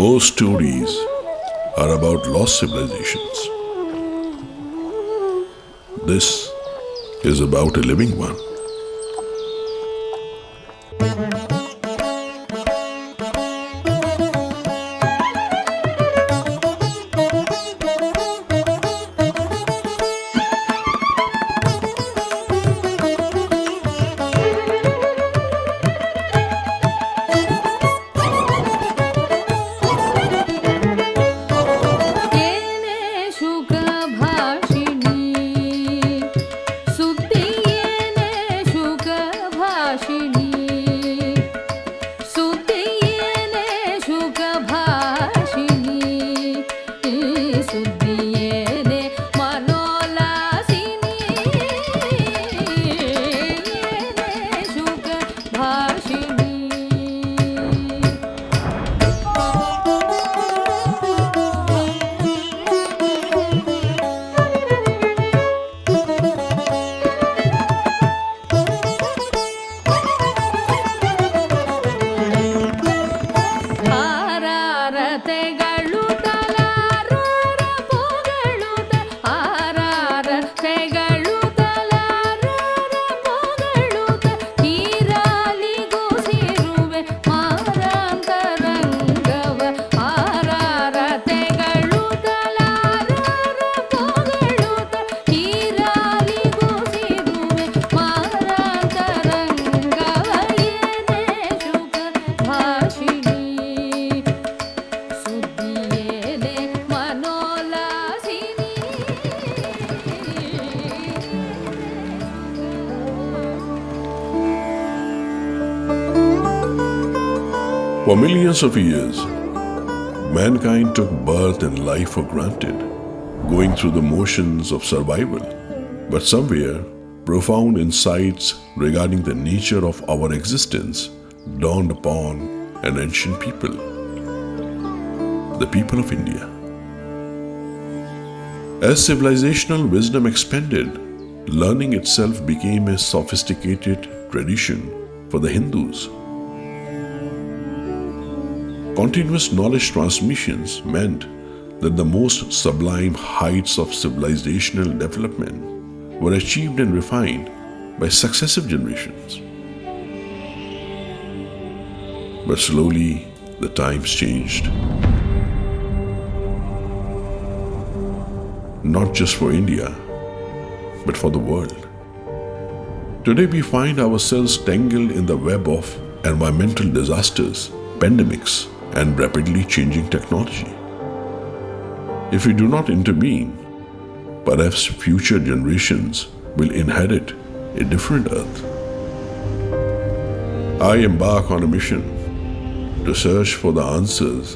Most stories are about lost civilizations. This is about a living one. For millions of years, mankind took birth and life for granted, going through the motions of survival. But somewhere, profound insights regarding the nature of our existence dawned upon an ancient people, the people of India. As civilizational wisdom expanded, learning itself became a sophisticated tradition for the Hindus. Continuous knowledge transmissions meant that the most sublime heights of civilizational development were achieved and refined by successive generations. But slowly, the times changed. Not just for India, but for the world. Today we find ourselves tangled in the web of environmental disasters, pandemics, and rapidly changing technology. If we do not intervene, perhaps future generations will inherit a different earth. I embark on a mission to search for the answers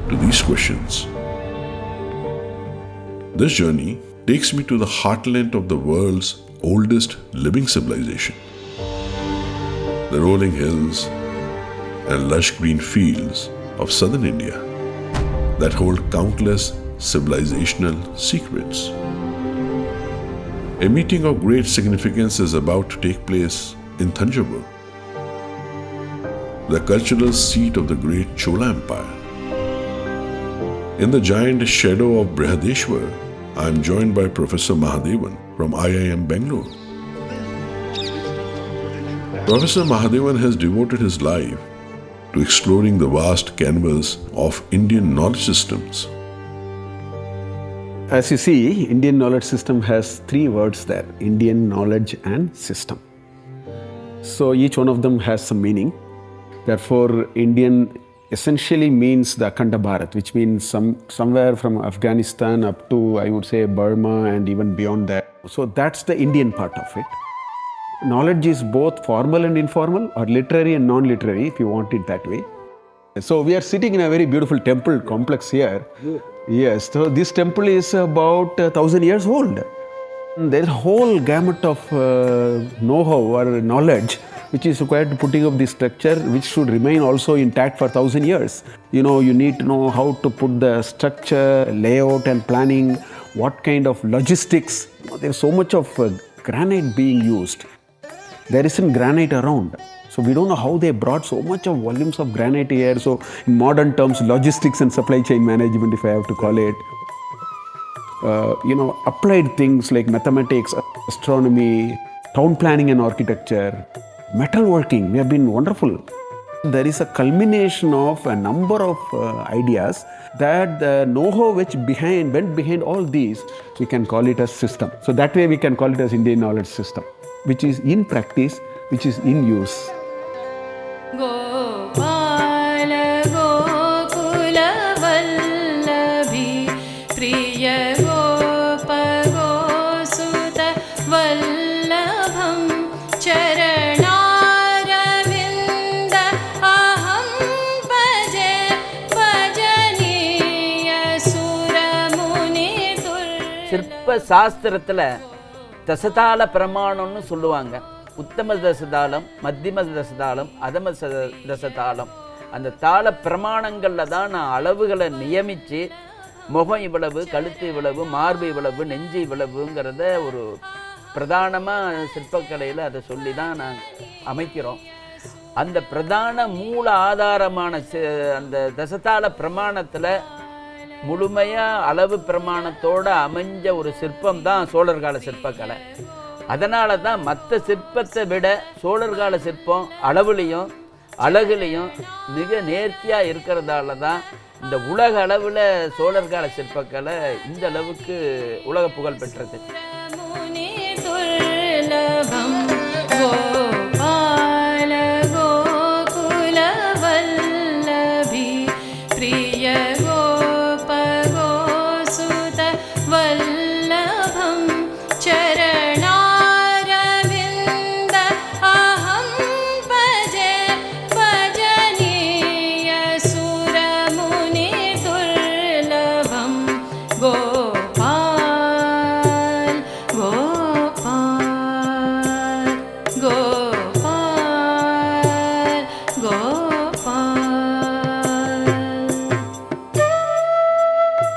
to these questions. This journey takes me to the heartland of the world's oldest living civilization. The rolling hills and lush green fields of southern India that hold countless civilizational secrets. A meeting of great significance is about to take place in Thanjavur, the cultural seat of the great Chola Empire. In the giant shadow of Brihadeshwar, I am joined by Professor Mahadevan from IIM Bangalore. Professor Mahadevan has devoted his life to exploring the vast canvas of Indian knowledge systems. As you see, Indian knowledge system has three words there: Indian, knowledge and system. So each one of them has some meaning. Therefore, Indian essentially means the Akhanda Bharat, which means somewhere from Afghanistan up to, I would say, Burma and even beyond that. So that's the Indian part of it. Knowledge is both formal and informal, or literary and non-literary, if you want it that way. So we are sitting in a very beautiful temple complex here. Yes, so this temple is about 1,000 years old. There is a whole gamut of know-how or knowledge which is required to putting up this structure, which should remain also intact for 1,000 years. You need to know how to put the structure, layout and planning, what kind of logistics. There is so much of granite being used. There isn't granite around. So we don't know how they brought so much of volumes of granite here. So in modern terms, logistics and supply chain management, if I have to call it, applied things like mathematics, astronomy, town planning and architecture, metalworking, we have been wonderful. There is a culmination of a number of ideas that the know-how which went behind all these, we can call it as system. So that way we can call it as Indian knowledge system, which is in practice, which is in use. சிற்ப சாஸ்திரத்தில் தசதாள பிரமாணம்னு சொல்லுவாங்க. உத்தம தசதாளம், மத்தியம தசதாளம், அதம தசதாளம். அந்த தாள பிரமாணங்களில் தான் நான் அளவுகளை நியமித்து முகம் இவ்வளவு, கழுத்து இவ்வளவு, மார்பு இவ்வளவு, நெஞ்சு இவ்வளவுங்கிறத ஒரு பிரதானமாக சிற்பக்கலையில் அதை சொல்லி தான் நாங்கள் அமைக்கிறோம். அந்த பிரதான மூல ஆதாரமான அந்த தசதாள பிரமாணத்தில் முழுமையாக அளவு பிரமாணத்தோடு அமைஞ்ச ஒரு சிற்பம் தான் சோழர்கால சிற்பக்கலை. அதனால தான் மற்ற சிற்பத்தை விட சோழர்கால சிற்பம் அளவுலேயும் அழகுலேயும் மிக நேர்த்தியாக இருக்கிறதால தான் இந்த உலக அளவில் சோழர்கால சிற்பக்கலை இந்த அளவுக்கு உலக புகழ் பெற்றது.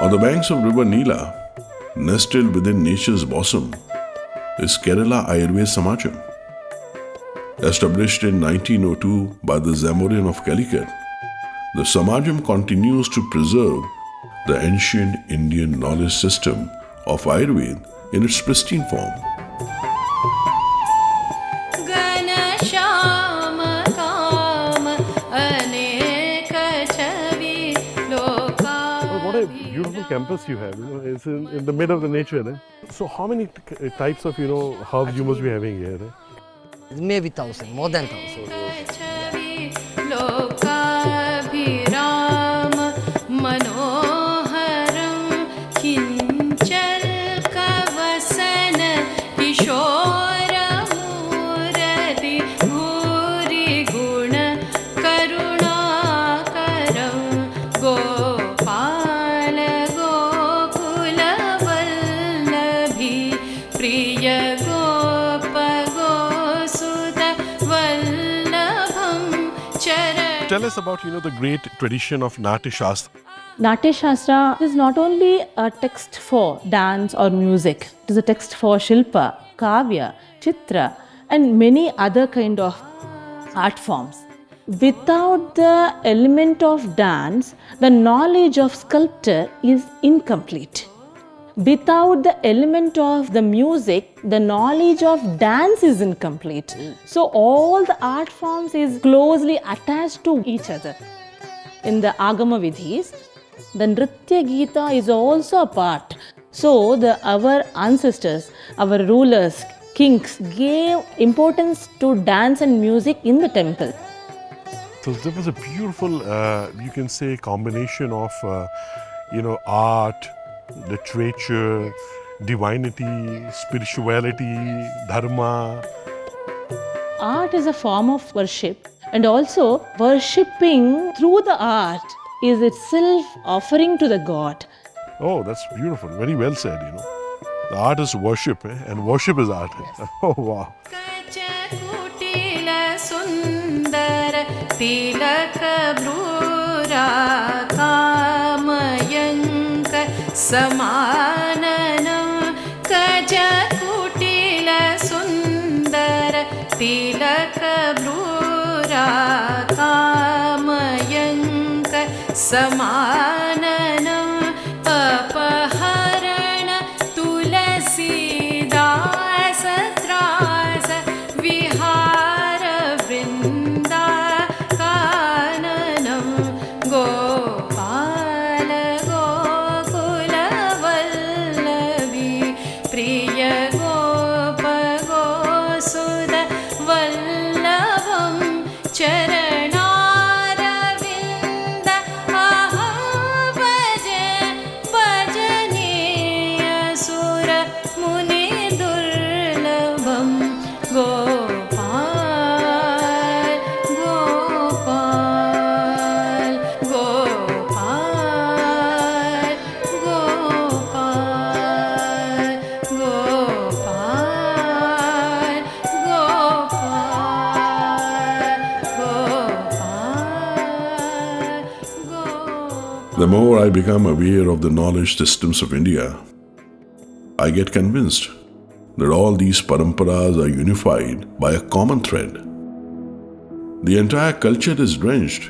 On the banks of river Neela, nestled within nature's bosom, is Kerala Ayurveda Samajam. Established in 1902 by the Zamorian of Calicut, the Samajam continues to preserve the ancient Indian knowledge system of Ayurveda in its pristine form. Beautiful campus you have, it's in the middle of the nature. So how many types of, herbs you must be having here? Maybe 1,000, more than 1,000. Tell us about, the great tradition of Natya Shastra. Natya Shastra is not only a text for dance or music, it is a text for Shilpa, Kavya, Chitra and many other kind of art forms. Without the element of dance, the knowledge of sculptor is incomplete. Without the element of the music, the knowledge of dance is incomplete. So all the art forms is closely attached to each other. In the Agama Vidhis, the Nritya Gita is also a part. So our ancestors, our rulers, kings gave importance to dance and music in the temple. So there was a beautiful, you can say, combination of, art, literature, divinity, spirituality, dharma. Art is a form of worship, and also worshipping through the art is itself offering to the God. Oh, that's beautiful. Very well said, The art is worship, and worship is art. Oh, wow. Samananam kaja kutila sundara tilaka कामयङ्क समाननं अपहरण तुलसीदास त्रास विहार वृन्दा काननं गोपाल गोकुलवल्लभी प्रिय गोप गोसुद वल्लभं चरणारविन्द अहं भजे भजनीय सुर मुनिदुर्लभं Gopal Gopal Gopal Gopal Gopal Gopal The more I become aware of the knowledge systems of India, I get convinced that all these paramparas are unified by a common thread. The entire culture is drenched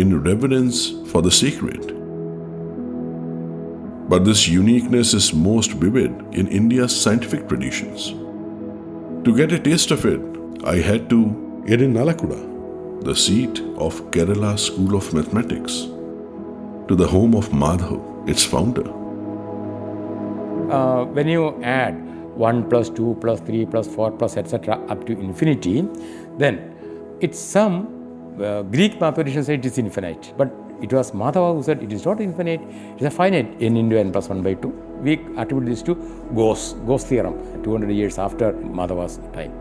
in reverence for the sacred. But this uniqueness is most vivid in India's scientific traditions. To get a taste of it, I had to Nalakuda, the seat of Kerala School of Mathematics, to the home of Madhav, its founder. When you add 1 plus 2 plus 3 plus 4 plus etc. up to infinity, then it's some Greek mathematicians say it is infinite. But it was Madhava who said it is not infinite, it is a finite n into n plus 1 by 2. We attribute this to Gauss theorem, 200 years after Madhava's time.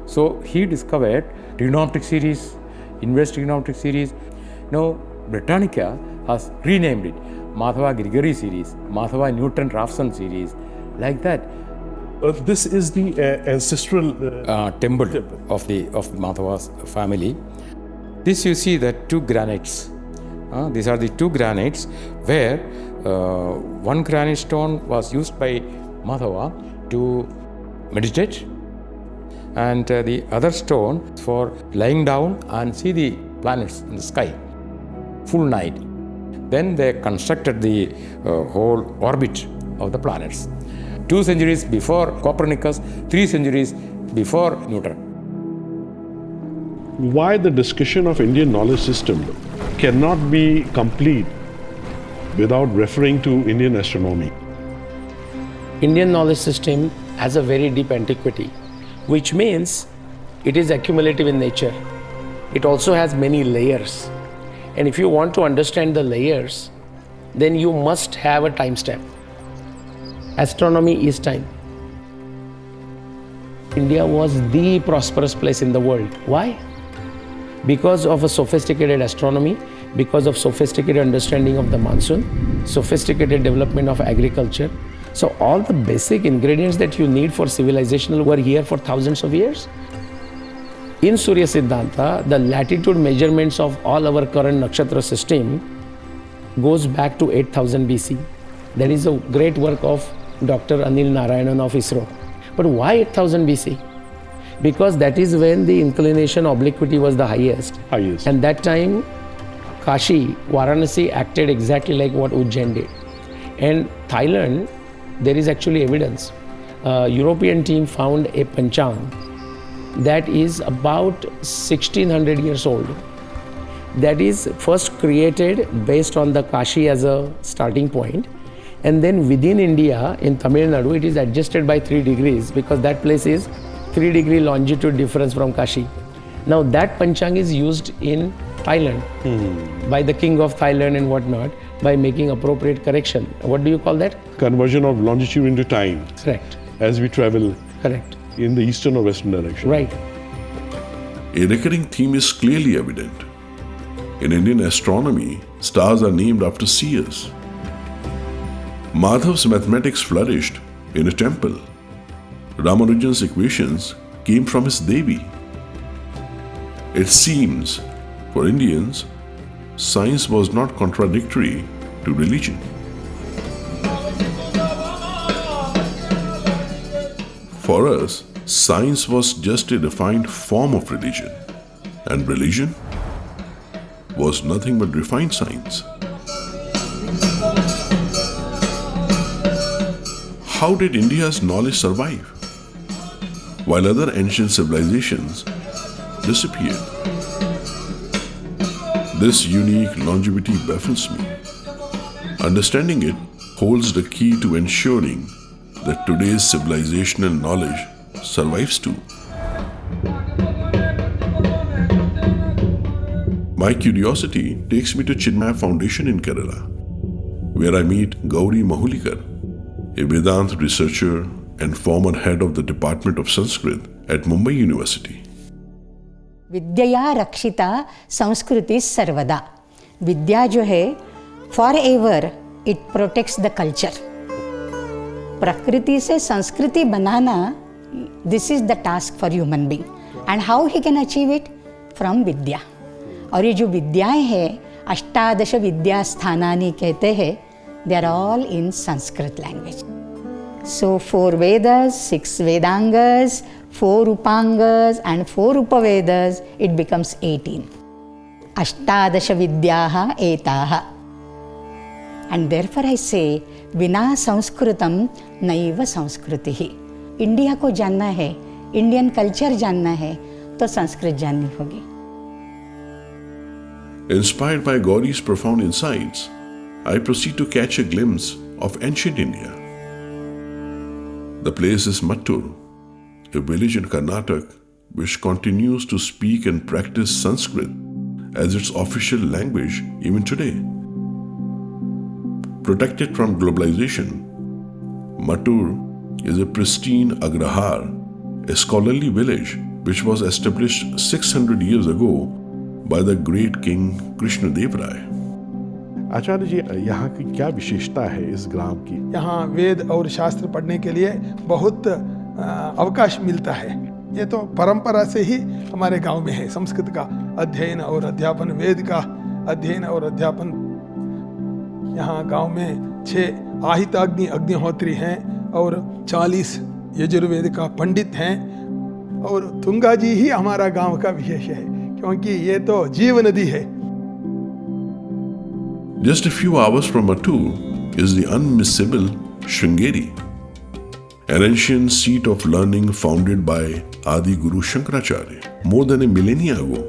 So he discovered trigonometric series, inverse trigonometric series. Now Britannica has renamed it Madhava Grigori series, Madhava Newton Raphson series, like that. This is the ancestral temple of Madhava's family. This you see the two granites. These are the two granites where one granite stone was used by Madhava to meditate, and the other stone for lying down and see the planets in the sky, full night. Then they constructed the whole orbit of the planets. 2 centuries before Copernicus, 3 centuries before Newton. why the discussion of Indian knowledge system cannot be complete without referring to Indian astronomy. Indian knowledge system has a very deep antiquity, which means it is accumulative in nature. It also has many layers. And if you want to understand the layers, then you must have a time step. Astronomy is time. India was the prosperous place in the world. Why? Because of a sophisticated astronomy, because of sophisticated understanding of the monsoon, sophisticated development of agriculture. So all the basic ingredients that you need for civilizational were here for thousands of years. In Surya Siddhanta, the latitude measurements of all our current nakshatra system goes back to 8000 BC. That is a great work of Dr. Anil Narayanan of ISRO. But why 8000 BC? Because that is when the inclination obliquity was the highest. And that time, Kashi, Varanasi acted exactly like what Ujjain did. And Thailand, there is actually evidence. European team found a panchang that is about 1600 years old. That is first created based on the Kashi as a starting point. And then within India, in Tamil Nadu, it is adjusted by 3 degrees because that place is 3-degree longitude difference from Kashi. Now that panchang is used in Thailand by the king of Thailand and whatnot by making appropriate correction. What do you call that? Conversion of longitude into time. Correct. As we travel. Correct. In the eastern or western direction. Right. A recurring theme is clearly evident. In Indian astronomy, stars are named after seers. Madhav's mathematics flourished in a temple. Ramanujan's equations came from his Devi. It seems, for Indians, science was not contradictory to religion. For us, science was just a defined form of religion, and religion was nothing but refined science. How did India's knowledge survive while other ancient civilizations disappeared? This unique longevity baffles me. Understanding it holds the key to ensuring that today's civilizational knowledge survives too. My curiosity takes me to Chinmaya Foundation in Kerala, where I meet Gauri Mahulikar, a Vedanta researcher and former head of the Department of Sanskrit at Mumbai University. विद्या रक्षिता संस्कृति सर्वदा. विद्या जो है for ever it protects the culture. प्रकृति से संस्कृति बनाना, this is the task for human being. And how he can achieve it? From vidya. और ये जो विद्याएं हैं, अष्टादश विद्या स्थानानि कहते हैं, they are all in Sanskrit language. So 4 Vedas, 6 Vedangas, 4 Upangas and 4 Upavedas, it becomes 18. Ashtadasha Vidyaha Etaha. And therefore I say, Vina Sanskritam Naiva Sanskritihi. India को जानना है, Indian culture जानना है, तो संस्कृत जाननी होगी. Inspired by Gauri's profound insights, I proceed to catch a glimpse of ancient India. The place is Mattur, a village in Karnataka which continues to speak and practice Sanskrit as its official language even today. Protected from globalization, Mattur is a pristine agrahar, a scholarly village which was established 600 years ago by the great king Krishna Dev Rai. आचार्य जी, यहाँ की क्या विशेषता है इस ग्राम की? यहाँ वेद और शास्त्र पढ़ने के लिए बहुत अवकाश मिलता है. ये तो परंपरा से ही हमारे गांव में है. संस्कृत का अध्ययन और अध्यापन, वेद का अध्ययन और अध्यापन. यहाँ गांव में 6 आहिताग्नि अग्निहोत्री हैं और 40 यजुर्वेद का पंडित हैं. और तुंगा जी ही हमारा गांव का विशेष है, क्योंकि ये तो जीव नदी है. Just a few hours from Mattur is the unmissable Sringeri, an ancient seat of learning founded by Adi Guru Shankaracharya more than a millennia ago.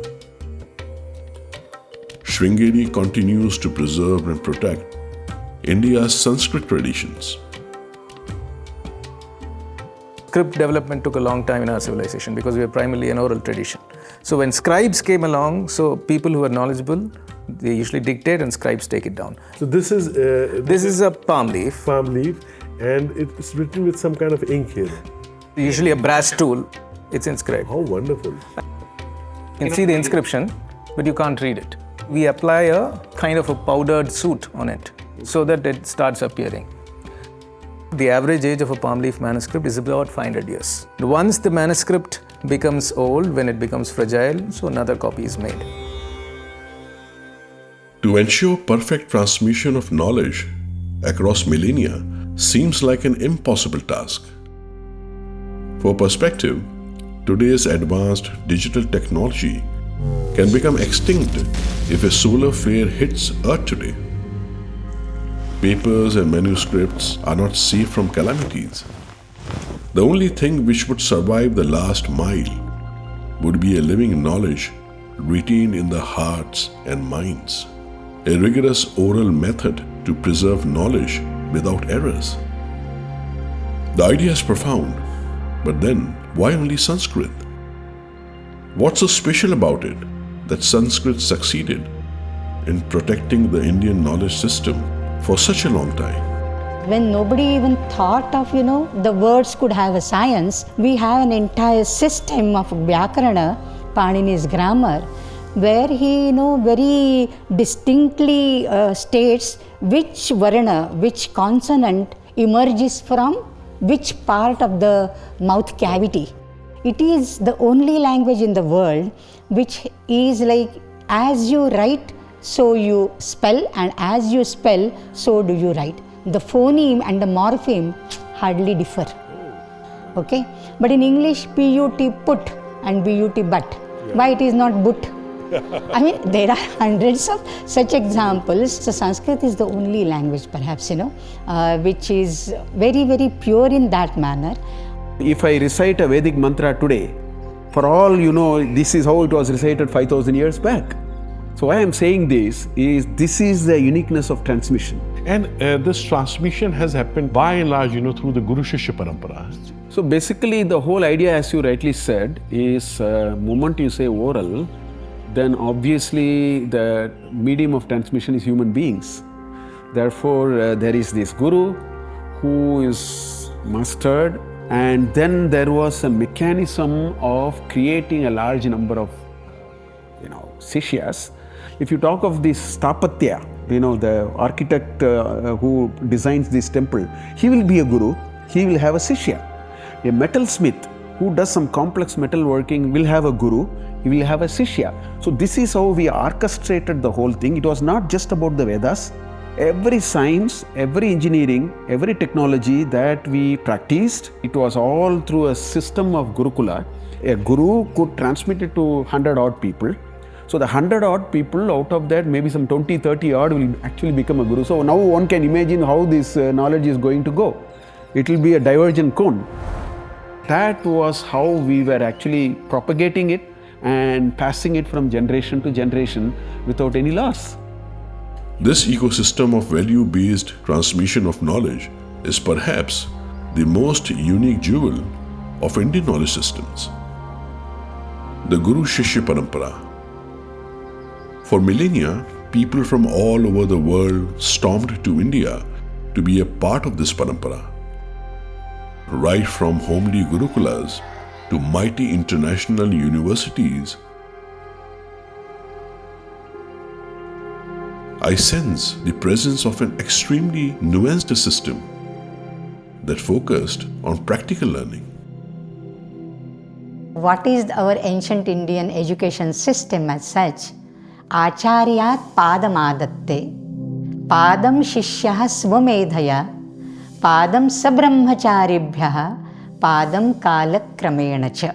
Sringeri continues to preserve and protect India's Sanskrit traditions. Script development took a long time in our civilization because we are primarily an oral tradition. So when scribes came along, so people who are knowledgeable, they usually dictate and scribes take it down. So this is a palm leaf. Palm leaf, and it's written with some kind of ink here. Usually a brass tool. It's inscribed. How wonderful! You can see the inscription, but you can't read it. We apply a kind of a powdered soot on it so that it starts appearing. The average age of a palm leaf manuscript is about 500 years. Once the manuscript becomes old, when it becomes fragile, so another copy is made. To ensure perfect transmission of knowledge across millennia seems like an impossible task. For perspective, today's advanced digital technology can become extinct if a solar flare hits Earth today. Papers and manuscripts are not safe from calamities. The only thing which would survive the last mile would be a living knowledge retained in the hearts and minds. A rigorous oral method to preserve knowledge without errors. The idea is profound, but then why only Sanskrit? What's so special about it that Sanskrit succeeded in protecting the Indian knowledge system for such a long time? When nobody even thought of, the words could have a science, we have an entire system of Vyakarana, Panini's grammar, where he, very distinctly states which varna, which consonant emerges from which part of the mouth cavity. It is the only language in the world which is like, as you write, so you spell, and as you spell, so do you write. The phoneme and the morpheme hardly differ. Okay? But in English, put and but. Why it is not but? I mean, there are hundreds of such examples. So Sanskrit is the only language, perhaps, which is very, very pure in that manner. If I recite a Vedic mantra today, for all you know, this is how it was recited 5,000 years back. So why I am saying this is the uniqueness of transmission. And this transmission has happened by and large, through the Guru Shishya Parampara. So basically the whole idea, as you rightly said, is moment you say oral, then obviously the medium of transmission is human beings. Therefore there is this Guru who is mastered, and then there was a mechanism of creating a large number of Sishyas. If you talk of this Stapatya, the architect who designs this temple, he will be a Guru, he will have a Sishya. A metalsmith who does some complex metal working will have a Guru, he will have a Sishya. So this is how we orchestrated the whole thing. It was not just about the Vedas. Every science, every engineering, every technology that we practiced, it was all through a system of gurukula. A guru could transmit it to 100 odd people. So the 100 odd people, out of that maybe some 20, 30 odd will actually become a guru. So now one can imagine how this knowledge is going to go. It will be a divergent cone. That was how we were actually propagating it and passing it from generation to generation without any loss. This ecosystem of value-based transmission of knowledge is perhaps the most unique jewel of Indian knowledge systems. The Guru Shishya Parampara. For millennia, people from all over the world stormed to India to be a part of this parampara. Right from homely gurukulas to mighty international universities, I sense the presence of an extremely nuanced system that focused on practical learning. What is our ancient Indian education system as such? Acharyat padamadatte, padam shishyah svamedhaya, padam sabrahmacharibhyah, padam kalakramena cha.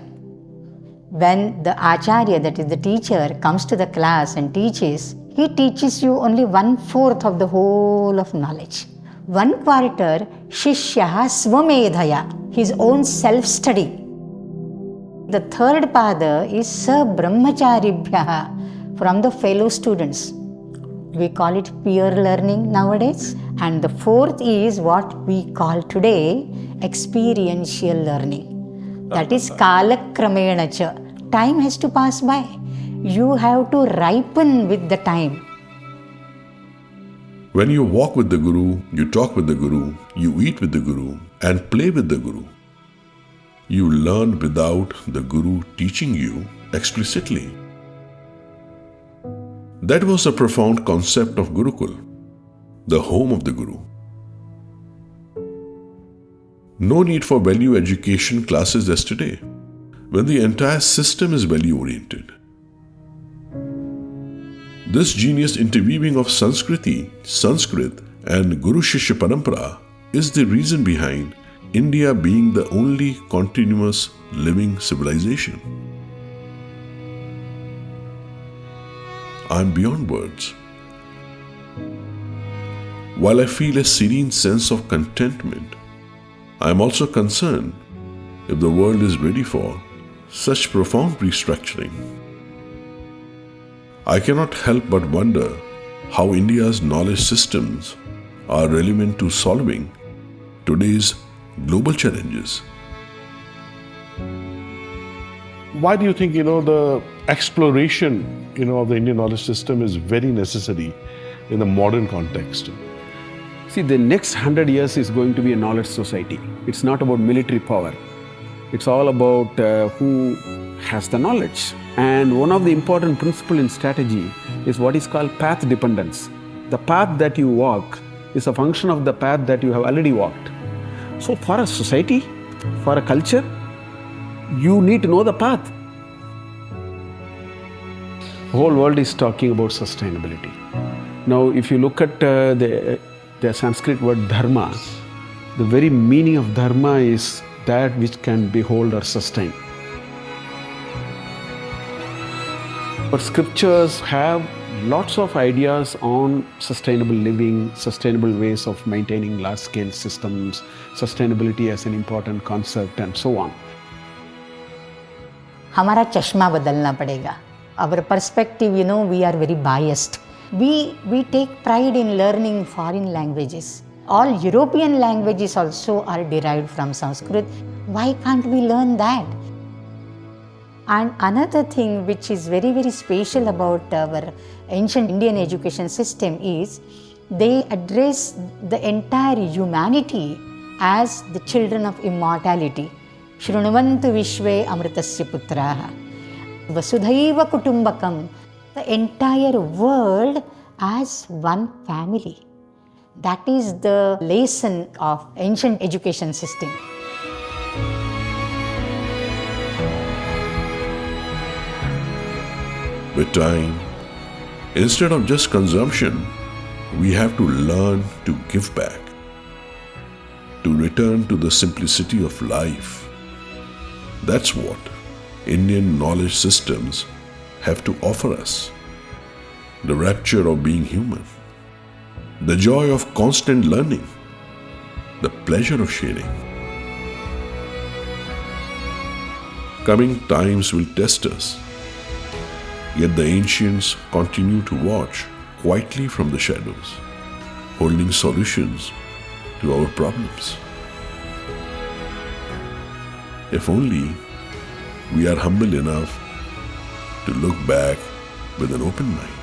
When the acharya, that is the teacher, comes to the class and teaches, he teaches you only 1/4 of the whole of knowledge. 1/4 shishyah svamedhaya, his own self-study. The third pada is sabrahmacharibhyah, from the fellow students. We call it peer learning nowadays. And the fourth is what we call today experiential learning. That is kalakramena cha. Time has to pass by. You have to ripen with the time. When you walk with the Guru, you talk with the Guru, you eat with the Guru, and play with the Guru, you learn without the Guru teaching you explicitly. That was a profound concept of gurukul, the home of the Guru. No need for value education classes as today, when the entire system is value-oriented. This genius interweaving of Sanskrit and Guru Shishya Parampara is the reason behind India being the only continuous living civilization. I am beyond words. While I feel a serene sense of contentment, I am also concerned if the world is ready for such profound restructuring. I cannot help but wonder how India's knowledge systems are relevant to solving today's global challenges. Why do you think, the exploration, of the Indian knowledge system is very necessary in the modern context? See, the next 100 years is going to be a knowledge society. It's not about military power. It's all about who has the knowledge. And one of the important principles in strategy is what is called path dependence. The path that you walk is a function of the path that you have already walked. So for a society, for a culture, you need to know the path. The whole world is talking about sustainability. Now, if you look at the Sanskrit word dharma, the very meaning of dharma is that which can behold or sustain. Our scriptures have lots of ideas on sustainable living, sustainable ways of maintaining large-scale systems, sustainability as an important concept, and so on. हमारा चश्मा बदलना पड़ेगा. Our perspective, we are very biased. We take pride in learning foreign languages. All European languages also are derived from Sanskrit. Why can't we learn that? And another thing which is very, very special about our ancient Indian education system is they address the entire humanity as the children of immortality. Shrunuvantu vishve amritasya putraha. Vasudhaiva kutumbakam. The entire world as one family. That is the lesson of ancient education system. With time, instead of just consumption, we have to learn to give back, to return to the simplicity of life. That's what Indian knowledge systems have to offer us. The rapture of being human, the joy of constant learning, the pleasure of sharing. Coming times will test us. Yet the ancients continue to watch quietly from the shadows, holding solutions to our problems. If only we are humble enough to look back with an open mind.